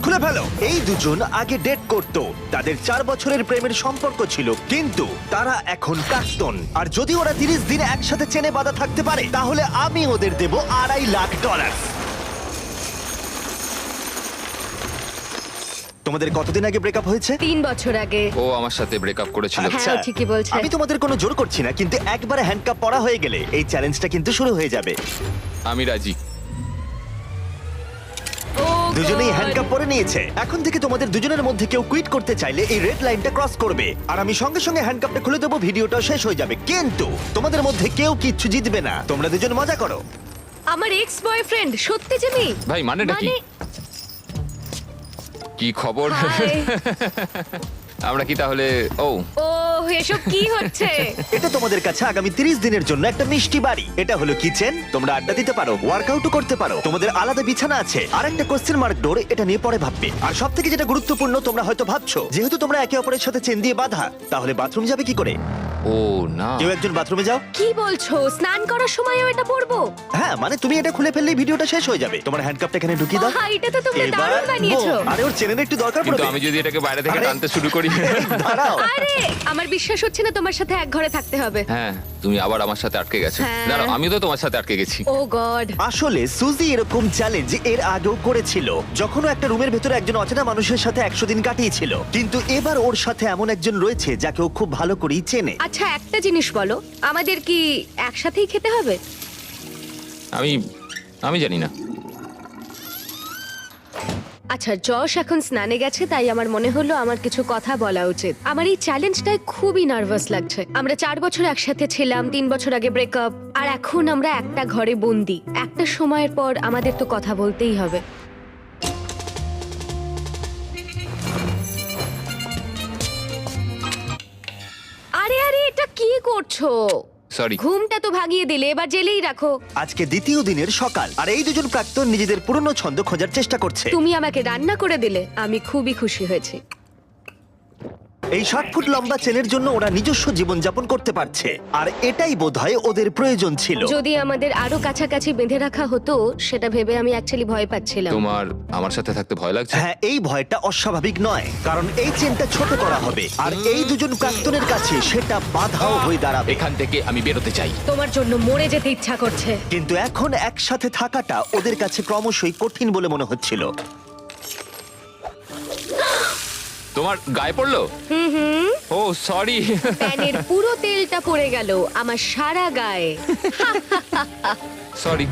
খুলে ফেলো। এই দুজন আগে ডেট করত, তাদের 4 বছরের প্রেমের সম্পর্ক ছিল, কিন্তু তারা এখন প্রাক্তন। আর যদি ওরা 30 দিন একসাথে চেনে বাঁধা থাকতে পারে, তাহলে আমি ওদের দেব $2.5 লাখ। তোমাদের কতদিন আগে ব্রেকআপ হয়েছে? 3 বছর আগে। ও আমার সাথে ব্রেকআপ করেছিল। আচ্ছা। হ্যাঁ, ও ঠিকই বলছে। আমি তোমাদের কোনো জোর করছি না, কিন্তু একবারে হ্যান্ডকাপ পরা হয়ে গেলে এই চ্যালেঞ্জটা কিন্তু শুরু হয়ে যাবে। আমি রাজি। Oh দুজনেই God! হ্যান্ডকাপ পরে নিয়েছে। এখন থেকে তোমাদের দুজনের মধ্যে কেউ কুইট করতে চাইলে এই রেড লাইনটা ক্রস করবে, আর আমি সঙ্গে সঙ্গে হ্যান্ডকাপটা খুলে দেবো, ভিডিওটা শেষ হয়ে যাবে। কিন্তু তোমাদের মধ্যে কেউ কিচ্ছু জিতবে না। তোমরা দুজন মজা করো। আমার এক্স বয়ফ্রেন্ড সত্যি জিমি। ভাই মানেটা কি? কি খবর? হাই। আমরা কি তাহলে? ও ও এসব কি হচ্ছে? এটা তোমাদের কাছে আগামী 30 দিনের জন্য একটা মিষ্টি বাড়ি। এটা হলো কিচেন, তোমরা আড্ডা দিতে পারো, ওয়ার্কআউটও করতে পারো, তোমাদের আলাদা বিছানা আছে, আর একটা কোশ্চেন মার্ক ডোর, এটা নিয়ে পরে ভাববে। আর সব থেকে যেটা গুরুত্বপূর্ণ, তোমরা হয়তো ভাবছো যেহেতু তোমরা একে অপরের সাথে চেন দিয়ে বাঁধা, তাহলে বাথরুম যাবে কি করে? ও না, কেউ একজন বাথরুমে যাও। কি বলছো? স্নান করার সময়ও এটা পরবো? হ্যাঁ, মানে তুমি এটা খুলে ফেললেই ভিডিওটা শেষ হয়ে যাবে। তোমার হ্যান্ডকাপটা এখানে ঢুকিয়ে দাও। আহা, এটা তো তোমরা দারুণ বানিয়েছো। আরে ওর চেনের একটু দরকার কিন্তু পড়বে। আমি যদি এটাকে বাইরে থেকে আরে- টানতে শুরু করি। দাঁড়াও। আরে আমার বিশ্বাস হচ্ছে না তোমার সাথে এক ঘরে থাকতে হবে। হ্যাঁ, তুমি আবার আমার সাথে আটকে গেছো। হ্যাঁ। দাঁড়াও, আমি তো তোমার সাথে আটকে গেছি। ও গড। আসলে সুজি এরকম চ্যালেঞ্জ এর আগেও করেছিল, যখন ও একটা রুমের ভেতরে একজন অচেনা মানুষের সাথে 100 দিন কাটিয়েছিল। কিন্তু এবার ওর সাথে এমন একজন রয়েছে যাকে ও খুব ভালো করেই চেনে। আচ্ছা একটা জিনিস বলো, আমাদের কি একসাথেই খেতে হবে? আমি জানি না। আচ্ছা, যশ এখন স্নানে গেছে, তাই আমার মনে হলো আমার কিছু কথা বলা উচিত। আমার এই চ্যালেঞ্জটায় খুবই নার্ভাস লাগছে। আমরা 4 বছর একসাথে ছিলাম, 3 বছর আগে ব্রেকআপ, আর এখন আমরা একটা ঘরে বন্দি। একটা সময়ের পর আমাদের তো কথা বলতেই হবে। আরে আরে, এটা কি করছো? সরি। ঘুমটা তো ভাগিয়ে দিলে, এবার জেলেই রাখো। আজকে দ্বিতীয় দিনের সকাল, আর এই দুজন প্রাক্তন নিজেদের পুরনো ছন্দ খোঁজার চেষ্টা করছে। তুমি আমাকে রান্না করে দিলে, আমি খুবই খুশি হয়েছি। এই 60 ফুট লম্বা চেনের জন্য ওরা নিজস্ব জীবনযাপন করতে পারছে, আর এটাই বোধহয় ওদের প্রয়োজন ছিল। যদি আমাদের আরো কাছাকাছি বেঁধে রাখা হতো, সেটা ভেবে আমি অ্যাকচুয়ালি ভয় পাচ্ছিলাম। তোমার আমার সাথে থাকতে ভয় লাগছে? হ্যাঁ, এই ভয়টা অস্বাভাবিক নয়, কারণ এই চেনটা ছোট করা হবে, আর এই দুজন প্রাক্তনের কাছে সেটা বাধাও হয়ে দাঁড়াবে। এখান থেকে আমি বেরোতে চাই। তোমার জন্য মরে যেতে ইচ্ছা করছে। কিন্তু এখন একসাথে থাকাটা ওদের কাছে ক্রমশই কঠিন বলে মনে হচ্ছিল। তোমার গায়ে পড়লো? ও সরি। প্যানের পুরো তেলটা পড়ে গেল আমার সারা গায়ে। সরি।